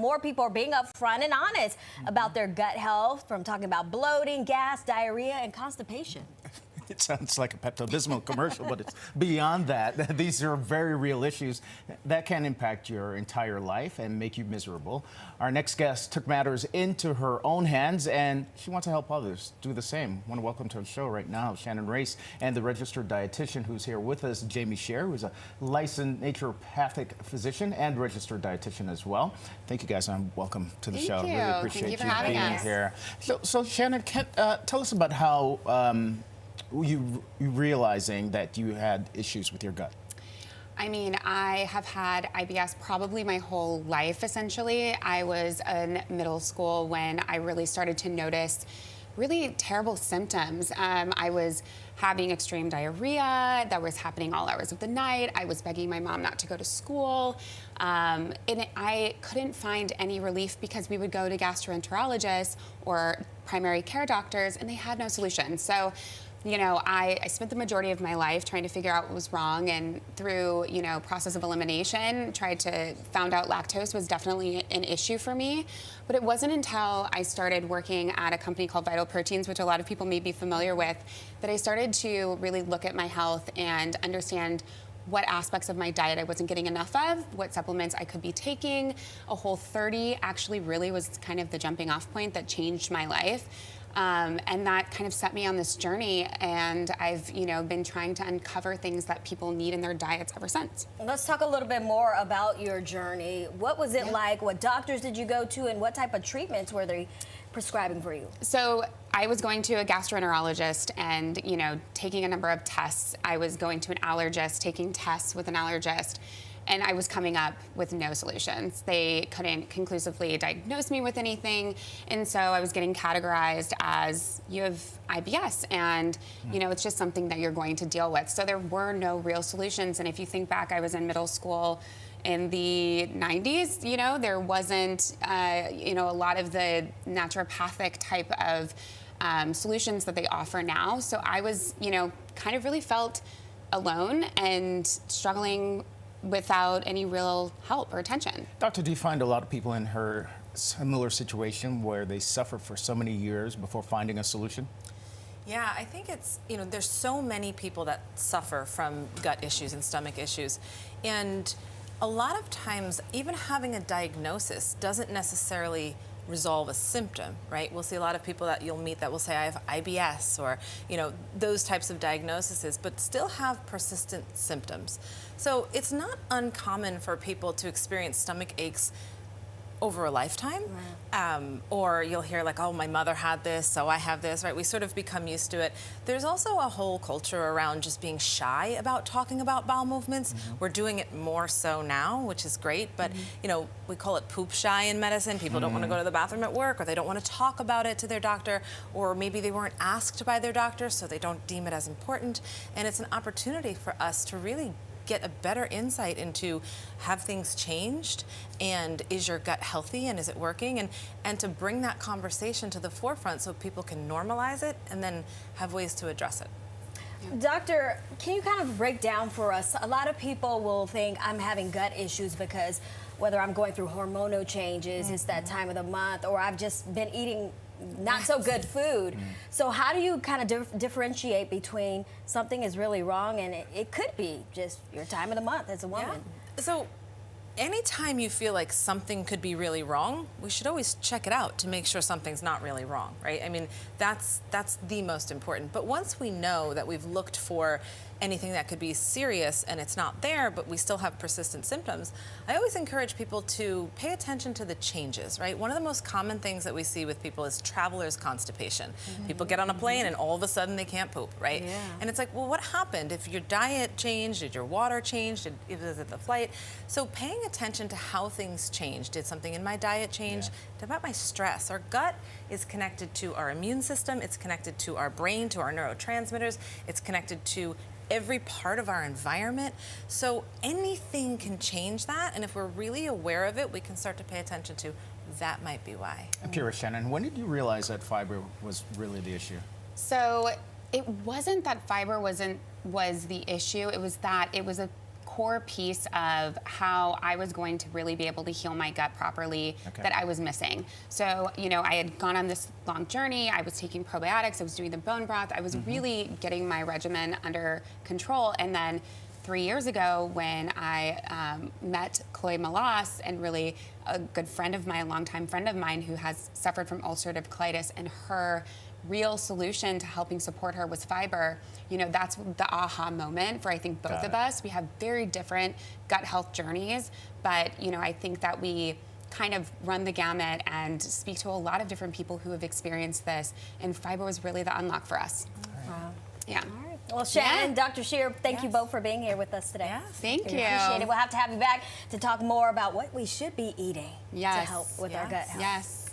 more people are being upfront and honest about their gut health, from talking about bloating, gas, diarrhea, and constipation. It sounds like a Pepto-Bismol commercial, but it's beyond that. These are very real issues that can impact your entire life and make you miserable. Our next guest took matters into her own hands, and she wants to help others do the same. I want to welcome to the show right now Shannon Race and the registered dietitian who's here with us, Jamie Scher, who's a licensed naturopathic physician and registered dietitian as well. Thank you guys, and welcome to the show. Thank you. Really appreciate Thank you you for having being us. here. So Shannon, tell us about how you realizing that you had issues with your gut. I mean, I have had IBS probably my whole life, essentially. I was in middle school when I really started to notice really terrible symptoms. I was having extreme diarrhea that was happening all hours of the night. I was begging my mom not to go to school. And I couldn't find any relief because we would go to gastroenterologists or primary care doctors and they had no solution. So, you know, I spent the majority of my life trying to figure out what was wrong, and through, you know, process of elimination, found out lactose was definitely an issue for me. But it wasn't until I started working at a company called Vital Proteins, which a lot of people may be familiar with, that I started to really look at my health and understand what aspects of my diet I wasn't getting enough of, what supplements I could be taking. A Whole30 actually really was kind of the jumping off point that changed my life. And that kind of set me on this journey, and I've, you know, been trying to uncover things that people need in their diets ever since. Let's talk a little bit more about your journey. What was it like? What doctors did you go to, and what type of treatments were they prescribing for you? So I was going to a gastroenterologist and, you know, taking a number of tests. I was going to an allergist, taking tests with an allergist. And I was coming up with no solutions. They couldn't conclusively diagnose me with anything. And so I was getting categorized as, you have IBS, and you know, it's just something that you're going to deal with. So there were no real solutions. And if you think back, I was in middle school in the 90s, you know, there wasn't, you know, a lot of the naturopathic type of solutions that they offer now. So I was, you know, kind of really felt alone and struggling without any real help or attention. Doctor, do you find a lot of people in her similar situation where they suffer for so many years before finding a solution? Yeah, I think it's, you know, there's so many people that suffer from gut issues and stomach issues. And a lot of times, even having a diagnosis doesn't necessarily resolve a symptom, right? We'll see a lot of people that you'll meet that will say, I have IBS, or, you know, those types of diagnoses, but still have persistent symptoms. So it's not uncommon for people to experience stomach aches over a lifetime. Right. Or you'll hear like, oh, my mother had this, so I have this, right? We sort of become used to it. There's also a whole culture around just being shy about talking about bowel movements. We're doing it more so now, which is great, but you know, we call it poop shy in medicine. People don't want to go to the bathroom at work, or they don't want to talk about it to their doctor, or maybe they weren't asked by their doctor, so they don't deem it as important. And it's an opportunity for us to really get a better insight into, have things changed, and is your gut healthy, and is it working, and to bring that conversation to the forefront so people can normalize it and then have ways to address it. Doctor, can you kind of break down for us? A lot of people will think I'm having gut issues because whether I'm going through hormonal changes, it's that time of the month, or I've just been eating not so good food. So how do you kind of differentiate between something is really wrong and it could be just your time of the month as a woman? Yeah. So anytime you feel like something could be really wrong, we should always check it out to make sure something's not really wrong, right? I mean, that's the most important. But once we know that we've looked for anything that could be serious and it's not there, but we still have persistent symptoms, I always encourage people to pay attention to the changes, right? One of the most common things that we see with people is traveler's constipation. People get on a plane and all of a sudden they can't poop, right? Yeah. And it's like, well, what happened? If your diet changed, did your water change, was it the flight? So paying attention to how things changed. Did something in my diet change? What about my stress? Our gut is connected to our immune system, it's connected to our brain, to our neurotransmitters, it's connected to every part of our environment. So anything can change that, and if we're really aware of it, we can start to pay attention to that might be why. I'm curious, Shannon, when did you realize that fiber was really the issue? So it wasn't that fiber was the issue, it was that it was a core piece of how I was going to really be able to heal my gut properly that I was missing. So, you know, I had gone on this long journey. I was taking probiotics. I was doing the bone broth. I was really getting my regimen under control. And then 3 years ago, when I met Chloe Malas, and really a good friend of mine, a longtime friend of mine who has suffered from ulcerative colitis, and her real solution to helping support her was fiber, you know, that's the aha moment for, I think, both of us. We have very different gut health journeys, but, you know, I think that we kind of run the gamut and speak to a lot of different people who have experienced this, and fiber was really the unlock for us. Wow. Yeah. All right. Well, Shannon, Dr. Shear, thank you both for being here with us today. Thank you. Appreciate it. We'll have to have you back to talk more about what we should be eating to help with our gut health. Yes.